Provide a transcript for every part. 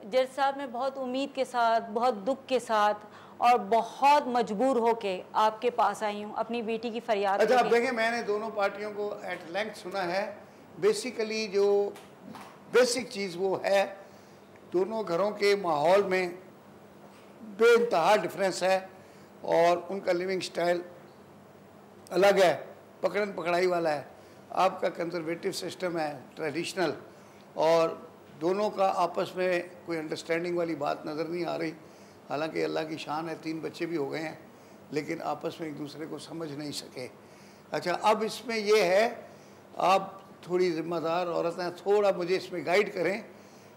जज साहब, मैं बहुत उम्मीद के साथ, बहुत दुख के साथ और बहुत मजबूर होके आपके पास आई हूँ अपनी बेटी की फरियाद। अच्छा, अब देखें, मैंने दोनों पार्टियों को एट लेंथ सुना है। बेसिकली जो बेसिक चीज़ वो है, दोनों घरों के माहौल में बेइंतहा डिफरेंस है और उनका लिविंग स्टाइल अलग है, पकड़न पकड़ाई वाला है। आपका कंजर्वेटिव सिस्टम है, ट्रेडिशनल, और दोनों का आपस में कोई अंडरस्टैंडिंग वाली बात नज़र नहीं आ रही। हालांकि अल्लाह की शान है, 3 बच्चे भी हो गए हैं, लेकिन आपस में एक दूसरे को समझ नहीं सके। अच्छा, अब इसमें यह है, आप थोड़ी ज़िम्मेदार औरत हैं, थोड़ा मुझे इसमें गाइड करें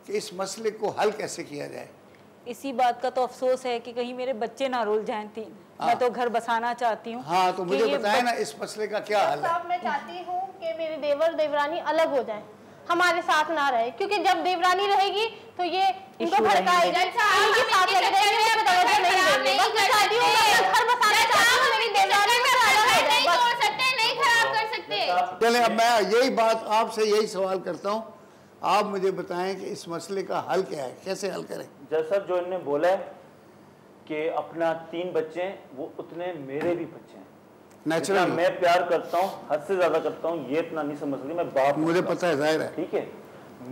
कि इस मसले को हल कैसे किया जाए। इसी बात का तो अफसोस है कि कहीं मेरे बच्चे ना रुल जाएं। 3 मैं तो घर बसाना चाहती हूँ। हाँ, तो मुझे बताएं ना इस मसले का क्या हल है। मैं चाहती हूँ कि मेरे देवर देवरानी अलग हो जाएं, हमारे साथ ना रहे, क्योंकि जब देवरानी रहेगी तो ये इनको भड़काएगी, इनके साथ लगे रहेंगे, इसमें तवज्जो नहीं देंगे। बस मैं चाहती हूँ कि अपना घर बसाना चाहती हूँ, मेरी देवरानी में नहीं तोड़ सकते, नहीं खराब कर सकते। चले, अब मैं यही बात आपसे यही सवाल करता हूँ, आप मुझे बताएं कि इस मसले का हल क्या है, कैसे हल करें। जज साहब, जो इन्होंने बोला है कि अपना 3 बच्चे हैं, वो उतने मेरे भी बच्चे हैं। नेचुरली मैं प्यार करता हूँ, हद से ज्यादा करता हूँ, ये इतना नहीं समझ रही। मैं बाप, मुझे पता है, जाहिर है, ठीक है।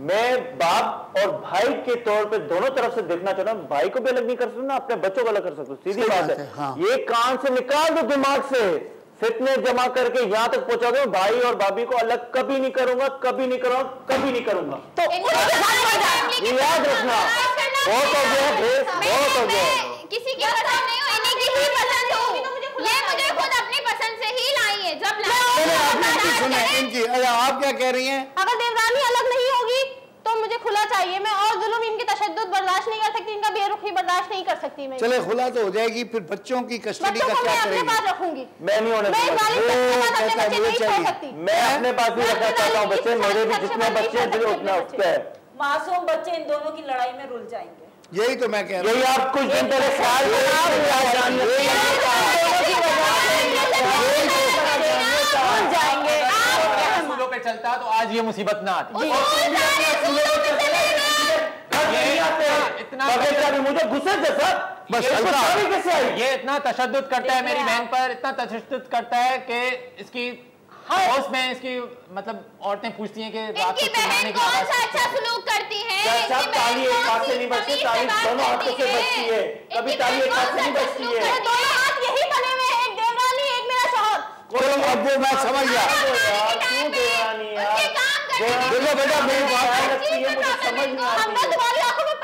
मैं बाप और भाई के तौर पे दोनों तरफ से देखना चाहता हूँ। भाई को भी अलग नहीं कर सकता, अपने बच्चों को अलग कर सकता हूँ, सीधी बात है। हाँ। ये कान से निकाल दो दिमाग से, फितने जमा करके यहाँ तक पहुंचा दो, भाई और भाभी को अलग कभी नहीं करूंगा, कभी नहीं करूंगा, कभी नहीं करूंगा। तो याद रखना, बहुत हो गया, बहुत हो गया। किसी की पसंद नहीं हो, इन्हीं की ही पसंद हो। ये मुझे खुद अपनी पसंद से ही लाई है। जब इनकी आप क्या कह रही हैं? अगर देवरानी अलग नहीं होगी तो मुझे खुला चाहिए। मैं और जुल्म, इनकी तशद्दुद बर्दाश्त नहीं कर सकती, इनका बेरुखी बर्दाश्त नहीं कर सकती। मैं चले, खुला तो हो जाएगी, फिर बच्चों की कस्टडी का क्या करेंगे? अपने पास रखूंगी। मैं नहीं होने दूंगा, मैं अपने पास भी रखना चाहता हूँ बच्चे, मेरे भी जितने बच्चे हैं उतना उसका है। मासूम बच्चे इन दोनों की लड़ाई में रुल जाएंगे। यही तो मैं कह रहा हूँ। यही आप कुछ दिन पहले पे चलता तो आज ये मुसीबत ना आती। इतना मुझे गुस्सा जैसा बस कैसे आई? ये इतना तशद्दुद करता है मेरी बहन पर, इतना तशद्दुद करता है कि इसकी हाउस में इसकी मतलब औरतें पूछती हैं कि रात को चिल्लाने की आवाज अच्छा सलूक करती है। ताली एक हाथ से नहीं बजती, ताली दोनों हाथों से बजती है, कभी ताली एक हाथ से नहीं बजती है। दोनों हाथ यही बने हुए हैं, एक देवरानी एक मेरा शौहर। चलो, अब वो मैं समझ गया। क्यों देवरानी यार? देखो बेटा, मेरी बात लगती है, मुझे समझ नहीं आती। तुम्हारी आंखों में